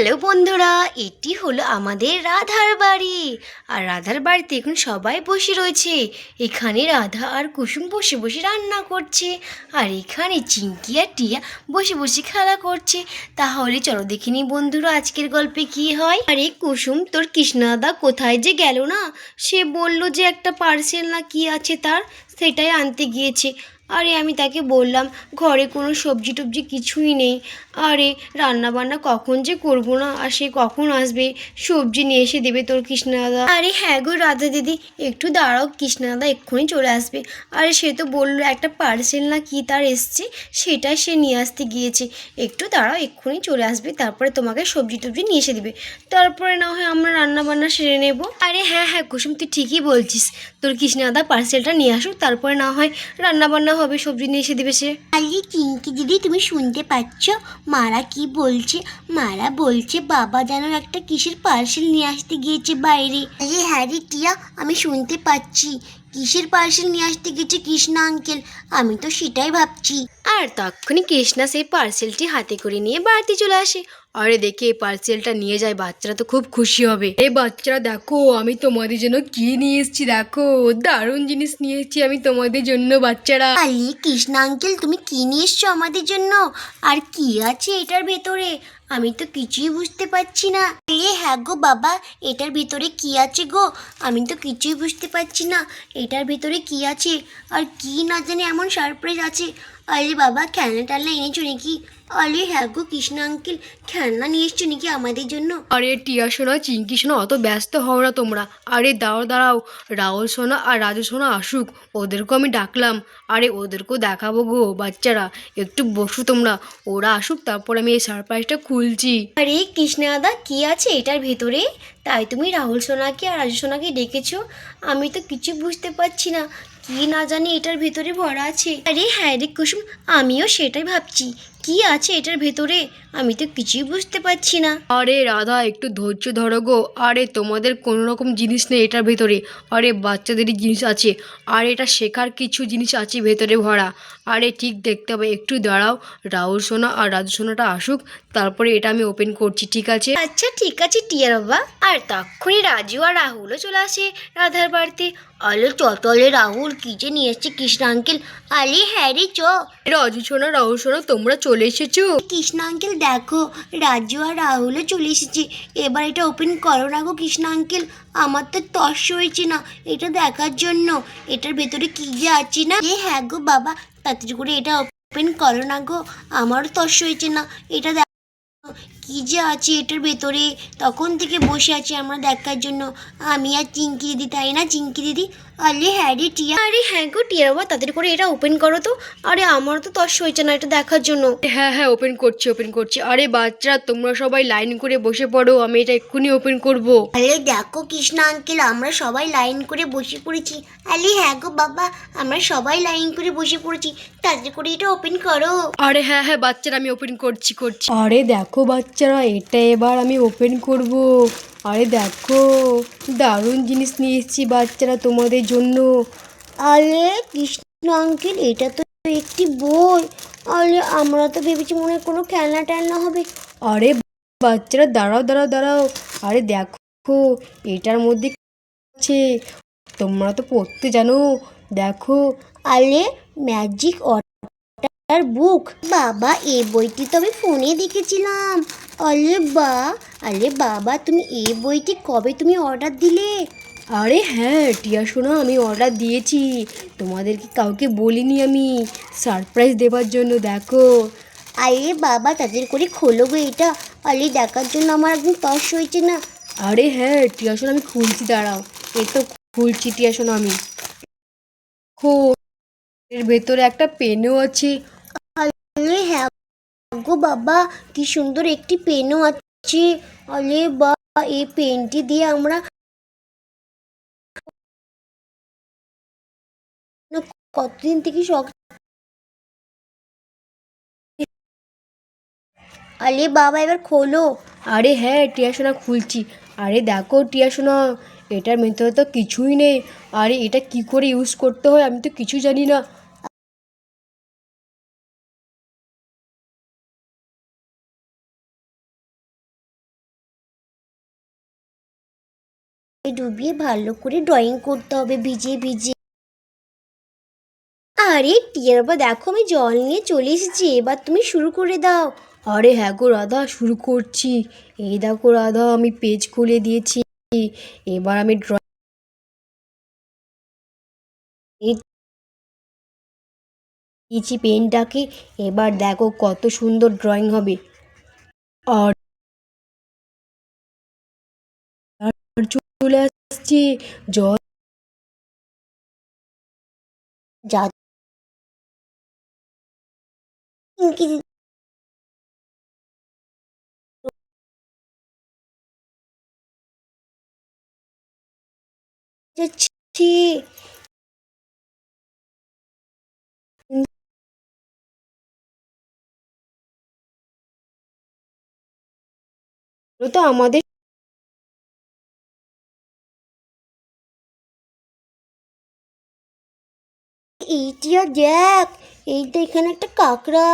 Hello বন্ধুরা, এটি হলো আমাদের রাধার বাড়ি। আর রাধার বাড়িতে এখন সবাই বসে রয়েছে। এখানে রাধা আর কুসুম বসে বসে রান্না করছে, আর এখানে চিঙ্কি আর টিয়া বসে বসে খেলা করছে। তাহলে চলো দেখিনি বন্ধুরা আজকের গল্পে কি হয়। আরে কুসুম, তোর কৃষ্ণাদা কোথায় যে গেল না? সে বলল যে একটা পার্সেল না কি আছে তার, সেটাই আনতে গিয়েছে। আরে আমি তাকে বললাম ঘরে কোনো সবজি টবজি কিছুই নেই। আরে রান্না বান্না কখন যে করবো না, আর সে কখন আসবে সবজি নিয়ে এসে দেবে তোর কৃষ্ণাদা? আরে হ্যাঁ গো রাধা দিদি, একটু দাঁড়াও, কৃষ্ণাদা এক্ষুনি চলে আসবে। আরে সে তো বললো একটা পার্সেল না কি তার এসছে, সেটাই সে নিয়ে আসতে গিয়েছে। একটু দাঁড়াও, এক্ষুনি চলে আসবে, তারপরে তোমাকে সবজি টবজি নিয়ে এসে দেবে। তারপরে না হয় আমরা রান্না বান্না সেরে নেবো। আরে হ্যাঁ হ্যাঁ কুসুম, তুই ঠিকই বলছিস। তোর কৃষ্ণাদা পার্সেলটা নিয়ে আসুক, তারপরে না হয় রান্না বান্না হবে, সবজি নিয়ে এসে দেবে সে। আরে চিঙ্কি দিদি, তুমি শুনতে পাচ্ছ মারা কি বলছে? মারা বলছে বাবা যেন একটা কিসের পার্সেল নিয়ে আসতে গিয়েছে বাইরে। আরে হ্যাঁ রে টিয়া, আমি শুনতে পাচ্ছি। কিসের পার্সেল নিয়ে আসতে গেছে কৃষ্ণ আঙ্কেল? আমি তো সেটাই ভাবছি। আর তখনই কৃষ্ণা সেই পার্সেলটি হাতে করে নিয়ে বাড়িতে চলে আসে। আরে দেখে এই পার্সেলটা নিয়ে যায়, বাচ্চারা তো খুব খুশি হবে। এই বাচ্চারা দেখো, আমি তোমাদের জন্য কি নিয়ে এসেছি, দেখো দারুণ জিনিস নিয়ে এসেছি আমি তোমাদের জন্য বাচ্চারা। আরে কৃষ্ণ আঙ্কেল, তুমি কি নিয়ে এসছো আমাদের জন্য? আর কি আছে এটার ভেতরে? আমি তো কিছুই বুঝতে পারছি না। আরে হ্যাঁ গো বাবা, এটার ভিতরে কি আছে গো? আমি তো কিছুই বুঝতে পারছি না এটার ভিতরে কি আছে। আর কি না জানি এমন সারপ্রাইজ আছে। আরে বাবা, খেলনা টেলনা এনেছো নাকি? আরে হ্যাঁ গো কৃষ্ণ আঙ্কেল, খেলনা নিয়ে এসছো নাকি আমাদের জন্য? আরে টিয়া সোনা, চিঙ্কি সোনা, অত ব্যস্ত হও না তোমরা। আরে দাঁড়াও দাঁড়াও, রাহুল সোনা আর রাজু সোনা আসুক, ওদেরকেও আমি ডাকলাম। আরে ওদেরকেও দেখাবো গো বাচ্চারা, একটু বসো তোমরা, ওরা আসুক তারপর আমি এই সারপ্রাইজটা খুলছি। আরে কৃষ্ণাদা, কি আছে এটার ভেতরে? তাই তুমি রাহুল সোনাকে আর রাজু সোনাকে ডেকেছো? আমি তো কিছু বুঝতে পারছি না, কি না জানি এটার ভেতরে ভরা আছে। আরে হ্যাঁ রে কুসুম, আমিও সেটাই ভাবছি, কি আছে এটার ভেতরে, আমি তো কিছুই বুঝতে পারছি না। আরে রাধা, একটু ধৈর্য ধরো গো। আরে তোমাদের কোনো রকম জিনিস নেই এটার ভেতরে, আরে বাচ্চাদেরই জিনিস আছে। আর এটা শেখার কিছু জিনিস আছে ভেতরে ভরা। আরে ঠিক দেখতে হবে, একটু দাঁড়াও, রাহুল সোনা আর রাজু সোনাটা আসুক, তারপরে এটা আমি ওপেন করছি, ঠিক আছে? আচ্ছা ঠিক আছে টিয়া বাবা। আর তখনই রাজু আর রাহুলও চলে আসে রাধার বাড়িতে। আরে চটলে রাহুল, কি যে নিয়ে এসছে কৃষ্ণ আঙ্কেল। আরে হ্যাঁ রে চ। রাজু সোনা, রাহুল সোনা, তোমরা চলে এসেছো? কৃষ্ণ আঙ্কেল দেখো, রাজু আর রাহুলও চলে এসেছে। এবার এটা ওপেন করো না গো কৃষ্ণ আঙ্কেল, আমার তো তর্স হয়েছে না এটা দেখার জন্য এটার ভেতরে কি যে আছে না। হ্যাঁ গো বাবা, তাড়াতাড়ি করে এটা ওপেন করো না গো, আমারও তর্স হয়েছে না এটা কি যে আছে এটার ভেতরে। তখন থেকে বসে আছি আমরা দেখার জন্য, আমি আর চিঙ্কি দিদি, তাই না চিঙ্কি দিদি? আরে হ্যাঁ রে টিয়া। আরে হ্যাঁ গো টিয়া বাবা, তাদের করে এটা ওপেন করো তো। আরে আমার তো তর্স হয়েছে না এটা দেখার জন্য। হ্যাঁ হ্যাঁ, ওপেন করছি ওপেন করছি। আরে বাচ্চারা, তোমরা সবাই লাইন করে বসে পড়ো, আমি এটা এক্ষুনি ওপেন করব। আরে দেখো কৃষ্ণ আঙ্কেল, আমরা সবাই লাইন করে বসে পড়েছি। আরে হ্যাঁ গো বাবা, আমরা সবাই লাইন করে বসে পড়েছি, তাড়াতাড়ি করে এটা ওপেন করো। আরে হ্যাঁ হ্যাঁ বাচ্চারা, আমি ওপেন করছি করছি। আরে দেখো বাচ্চারা, এটা এবার আমি ওপেন করব। আরে দেখো, দারুণ জিনিস নিয়ে এসেছি বাচ্চারা তোমাদের জন্য। আরে কৃষ্ণ আঙ্কেল, এটা তো একটি বই। আরে আমরা তো ভেবেছি মনে হয় কোনো খেলনা টেলনা হবে। আরে বাচ্চারা, দাঁড়াও দাঁড়াও দাঁড়াও। আরে দেখো, এটার মধ্যে কি আছে, তোমরা তো পড়তে জানো, দেখো। আরে ম্যাজিক অর্ডার বুক। বাবা, এই বইটি তো আমি ফোনে দেখেছিলাম। আরে বা, আরে বাবা, তুমি এই বইটি কবে তুমি অর্ডার দিলে? আরে হ্যাঁ টিয়া সোনা, আমি অর্ডার দিয়েছি, তোমাদেরকে কাউকে বলিনি আমি, সারপ্রাইজ দেবার জন্য। দেখো। আরে বাবা, তাদের করে খোলো গো এটা। আরে দেখার জন্য আমার একদম তর্স হয়েছে না। আরে হ্যাঁ টিয়া সোনা, আমি খুলছি, দাঁড়াও, এই তো খুলছি টিয়া সোনা আমি। এর ভেতরে একটা পেনও আছে। আরে হ্যাঁ গো বাবা, কি সুন্দর একটি পেনও আছে। আরে বা, এই পেনটি দিয়ে আমরা কতদিন থেকে শখ। আরে বাবা, এবার খোলো। আরে হ্যাঁ টিয়া সোনা, খুলছি। আরে দেখো টিয়া সোনা, এটার ভেতরে তো কিছুই নেই। আরে এটা কি করে ইউজ করতে হয় আমি তো কিছু জানি না। ডুবিয়ে ভালো করে ড্রয়িং করতে হবে ভিজে ভিজে। আরে টিয়া বাবা দেখো আমি জল নিয়ে চলে এসেছি, এবার তুমি শুরু করে দাও। আরে হ্যাঁ গো রাধা, শুরু করছি। এই দেখো রাধা, আমি পেজ খুলে দিয়েছি। এবার আমি দিয়েছি পেনটাকে। এবার দেখো কত সুন্দর ড্রয়িং হবে। আর চলে আসছে জল। যা চিংকি দিদি, যাচ্ছি। তো আমাদের এইটিও দেখ, এইটা এখানে একটা কাঁকড়া।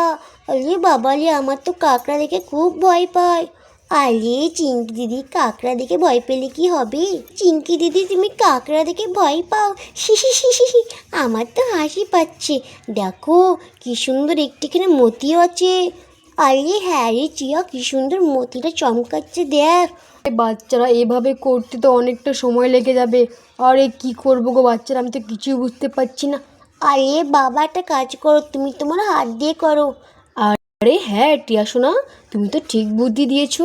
আরে বাবালে, আমার তো কাঁকড়া দেখে খুব ভয় পায়। আরে চিংকি দিদি, কাঁকড়া দেখে ভয় পেলে কি হবে? চিংকি দিদি তুমি কাঁকড়া দেখে ভয় পাও? হি। আমার তো হাসি পাচ্ছে। দেখো কি সুন্দর একটিখানে মতিও আছে। আরে হ্যাঁ রে চিয়া, কি সুন্দর মতিটা চমকাচ্ছে দেখ। বাচ্চারা এভাবে করতে তো অনেকটা সময় লেগে যাবে। আরে কি করবো গো বাচ্চারা, আমি তো কিছুই বুঝতে পারছি না। আরে বাবা, একটা কাজ করো, তুমি তোমার হাত দিয়ে করো। আরে হ্যাঁ টিয়া সোনা, তুমি তো ঠিক বুদ্ধি দিয়েছো।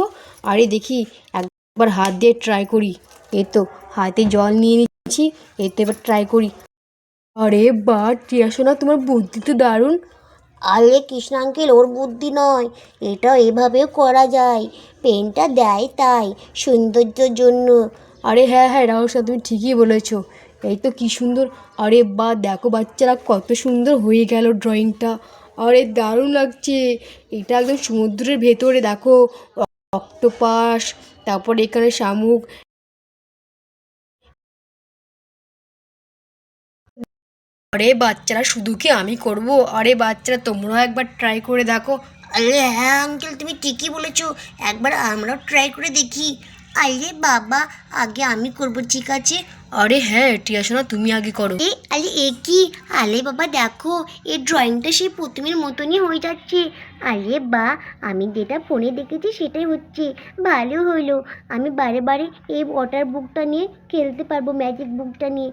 আরে দেখি একবার হাত দিয়ে ট্রাই করি। এই তো হাতে জল নিয়ে নিচ্ছি, এই তো এবার ট্রাই করি। আরে বা টিয়া সোনা, তোমার বুদ্ধি তো দারুণ। আরে কৃষ্ণ আঙ্কেল, ওর বুদ্ধি নয়, এটা এভাবেও করা যায়। পেনটা দেয় তাই, সৌন্দর্যের জন্য। আরে হ্যাঁ হ্যাঁ রাহুল সাহেব, তুমি ঠিকই বলেছো। এই তো কি সুন্দর। আরে বা দেখো বাচ্চারা, কত সুন্দর হয়ে গেল ড্রয়িংটা। আরে দারুণ লাগছে। এটা একদম সমুদ্রের ভেতরে দেখো, অক্টোপাস, তারপর এখানে শামুক। আরে বাচ্চারা, শুধু কি আমি করব? আরে বাচ্চারা, তোমরাও একবার ট্রাই করে দেখো। আরে হ্যাঁ আঙ্কেল, তুমি ঠিকই বলেছো, একবার আমরাও ট্রাই করে দেখি। আরে বাবা, আগে আমি করব, ঠিক আছে? আরে হ্যাঁ টিয়া সোনা, তুমি আগে করো। আরে এ কি? আরে বাবা দেখো, এই ড্রয়িংটা সেই প্রতিমের মতনই হয়ে যাচ্ছে। আরে বা, আমি যেটা ফোনে দেখেছি সেটাই হচ্ছে। ভালো হইলো, আমি বারে বারে এই ওয়াটার বুকটা নিয়ে খেলতে পারবো, ম্যাজিক বুকটা নিয়ে।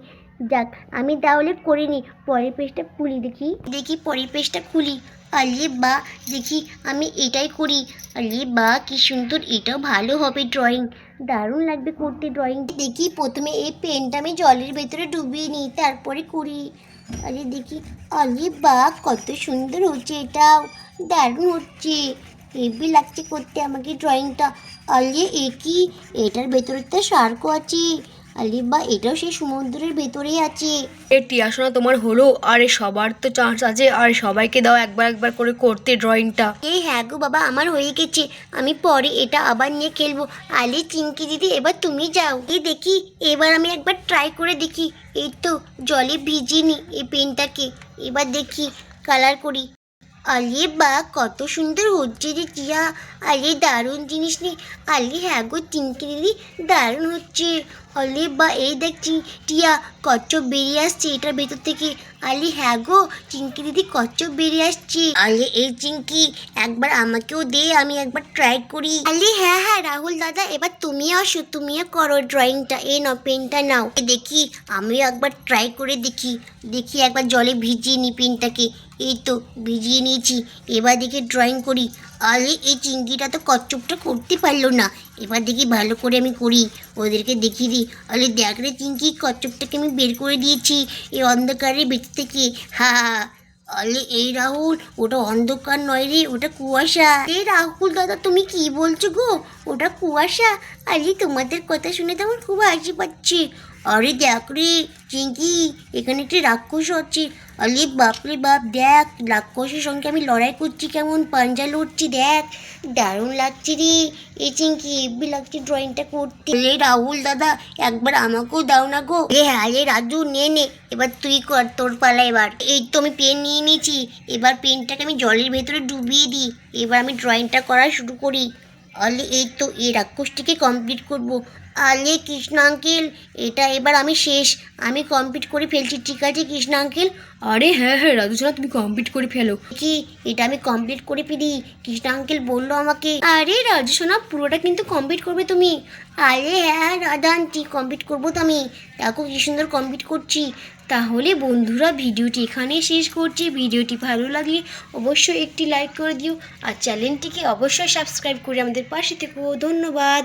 যাক, আমি তাহলে করে নিই। পরের পেজটা খুলি, দেখি দেখি পরের পেজটা খুলি। আরে বা, দেখি আমি এটাই করি। আরে বা, কি সুন্দর, এটাও ভালো হবে ড্রয়িং। দারুণ লাগবে করতে ড্রয়িং। দেখি প্রথমে এই পেনটা আমি জলের ভেতরে ডুবিয়ে নিই, তারপরে করি। আরে দেখি, আরে বা, কত সুন্দর হচ্ছে, এটাও দারুণ হচ্ছে। হেভি লাগছে করতে আমাকে ড্রয়িংটা। আরে এ কি? এটার ভেতরে তো শার্কও আছে। আরে বা, এটাও সেই সমুদ্রের ভেতরেই আছে। এ টিয়া সোনা, তোমার হলো? আরে সবার তো চান্স আছে, আর সবাইকে দাও একবার একবার করে করতে ড্রয়িংটা। এই হ্যাঁ গো বাবা, আমার হয়ে গেছে। আমি পরে এটা আবার নিয়ে খেলবো। আলে চিংকি দিদি, এবার তুমি যাও। এই দেখি, এবার আমি একবার ট্রাই করে দেখি। এই তো জলে ভিজিয়ে নি এই পেনটাকে। এবার দেখি কালার করি। আরে বা, কত সুন্দর হচ্ছে রে টিয়া। আরে দারুণ জিনিস নি। আরে হ্যাঁ গো চিংকি দিদি, দারুণ হচ্ছে। আরে বা, এই দেখছি টিয়া, কচ্ছপ বেরিয়ে আসছে এটার ভেতর থেকে। আরে হ্যাঁ গো চিংকি দিদি, কচ্ছপ বেরিয়ে আসছে। আরে এই চিংকি, একবার আমাকেও দে, আমি একবার ট্রাই করি। আরে হ্যাঁ হ্যাঁ রাহুল দাদা, এবার তুমিও আসো, তুমিও করো ড্রয়িংটা। এই নাও পেনটা নাও। দেখি আমিও একবার ট্রাই করে দেখি। দেখি একবার জলে ভিজিয়ে নি পেনটাকে। এই তো ভিজিয়ে নিয়েছি, এবার দেখি ড্রয়িং করি। আরে এই চিংড়িটা তো কচ্ছপটা করতে পারলো না। এবার দেখি ভালো করে আমি করি, ওদেরকে দেখিয়ে দিই। আরে দেখ রে চিংকি, কচ্ছপটাকে আমি বের করে দিয়েছি এই অন্ধকারের ভেতর থেকে। হা হা। আরে এই রাহুল, ওটা অন্ধকার নয় রে, ওটা কুয়াশা। এই রাহুল দাদা, তুমি কি বলছো গো? ওটা কুয়াশা? আরে তোমাদের কথা শুনে তো আমার খুব হাসি পাচ্ছে। আরে দেখ রে চিংকি, এখানে একটি রাক্ষস আছে। আরে বাপরে বাপ, দেখ রাক্ষসের সঙ্গে আমি লড়াই করছি, কেমন পাঞ্জা লড়ছি দেখ। দারুণ লাগছে রে এই চিংকি, হেব্বি লাগছে ড্রয়িংটা করতে। রে রাহুল দাদা, একবার আমাকেও দাও না গো। হ্যাঁ রে রাজু, নে নে, এবার তুই কর, তোর পালা এবার। এই তো আমি পেন নিয়ে নিয়েছি, এবার পেনটাকে আমি জলের ভেতরে ডুবিয়ে দিই। এবার আমি ড্রয়িংটা করা শুরু করি। আলে এই তো এই রাক্ষসটিকে কমপ্লিট করব। আলে কৃষ্ণ আঙ্কেল, এটা এবার আমি শেষ, আমি কমপ্লিট করে ফেলছি, ঠিক আছে কৃষ্ণ আঙ্কেল? আরে হ্যাঁ হ্যাঁ রাজুসোনা, তুমি কমপ্লিট করে ফেলো। কি এটা আমি কমপ্লিট করে ফেলি? কৃষ্ণ আঙ্কেল বললো আমাকে। আরে রাজুসোনা, পুরোটা কিন্তু কমপ্লিট করবে তুমি। আরে হ্যাঁ রাধা আন্টি, কমপ্লিট করবো তো আমি, দেখো কি সুন্দর কমপ্লিট করছি। তাহলে বন্ধুরা, ভিডিওটি এখানেই শেষ করছি। ভিডিওটি ভালো লাগলে অবশ্যই একটি লাইক করে দিও, আর চ্যানেলটিকে অবশ্যই সাবস্ক্রাইব করে আমাদের পাশে থেকো। ধন্যবাদ।